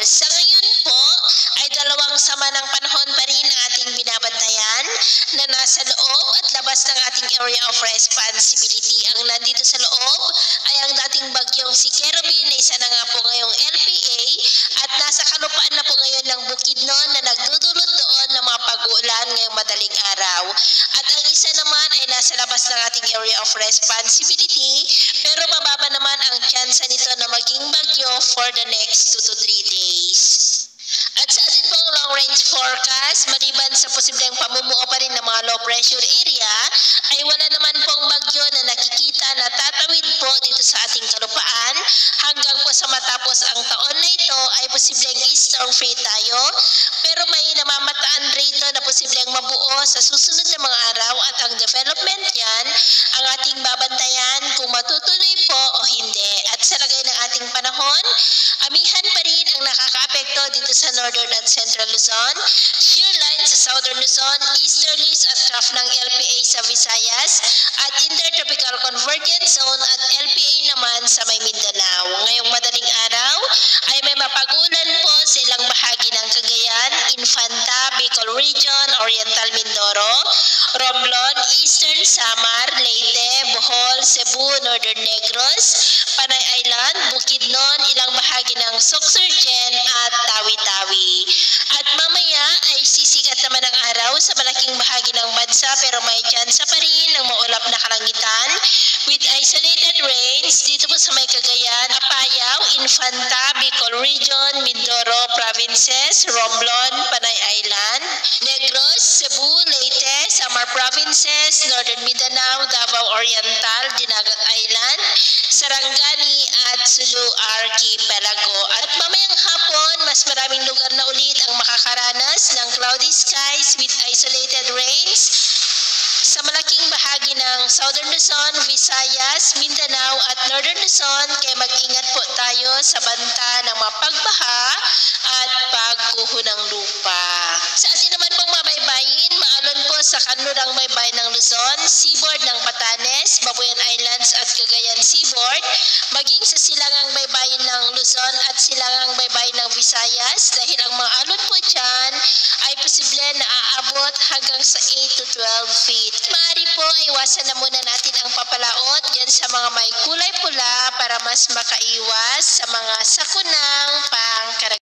Sa ngayon po ay dalawang sama ng panahon pa rin ang ating binabantayan na nasa loob at labas ng ating area of responsibility. Ang nandito sa loob ay ang dating bagyong si Kerubin na isa na nga po ngayong LPA at nasa kalupaan na po ngayon ng Bukidnon na nagdudulot doon ng mga pag-uulan ngayong madaling araw. At ang isa naman ay nasa labas ng ating area of responsibility pero mababa naman ang tsansa nito na maging bagyo for the next 2 to 3 days. At sa atin pong long-range forecast, maliban sa posibleng pamumuo pa rin ng mga low pressure area, ay wala naman pong bagyo na nakikita na tatawid po dito sa ating kalupaan hanggang po sa matapos ang taon na ito ay posibleng storm free tayo. Pero may namamataan rito na posibleng mabuo sa susunod na mga araw at ang development yan ang ating babantayan kung matutuloy po o hindi. At sa lagay ng ating panahon, amihan pa rin ang nakakaapekto dito sa Northern at Central Luzon, shear line sa Southern Luzon, easterlies at trough ng LPA sa Visayas, at intertropical convergence zone at LPA naman sa may Mindanao. Ngayong madaling araw ay may mapag-ulan po sa ilang bahagi ng Cagayan, Infanta, Bicol Region, Oriental Mindoro, Romblon, Eastern Samar, Leyte, Bohol, Cebu, Northern Negros, Panay Island, Bukidnon, ilang bahagi ng Sorsogon at Tawi-Tawi. At mamaya ay sisikat naman ang araw sa malaking bahagi ng bansa pero may tsansa pa rin ng maulap na kalangitan with isolated rains dito po sa may Cagayan, Apayao, Infanta, Bicol Region, Mindoro Provinces, Romblon, Panay Island, Negros, Cebu, Leyte, Samar Provinces, Northern Mindanao, Davao Oriental, Dinagat Island, Sarangani at Sulu Archipelago. At mamayang hapon, mas maraming lugar na ulit ang makakaranas ng cloudy skies with isolated rains sa malaking bahagi ng Southern Luzon, Visayas, Mindanao at Northern Luzon, kaya mag-ingat po tayo sa banta ng mga pagbaha at pagguho ng lupa. Sa atin naman pong mabaybayin, maalon po sa kanlurang baybayin ng Luzon, seaboard ng Batanes, Babuyan Islands at Cagayan Seaboard, maging sa silangang baybayin ng Luzon at silangang baybayin ng Visayas dahil ang mga alon po dyan ay posible na aabot hanggang sa 8 to 12 feet. Maaari po iwasan na muna natin ang papalaot dyan sa mga may kulay pula para mas makaiwas sa mga sakunang pangkaragdagan.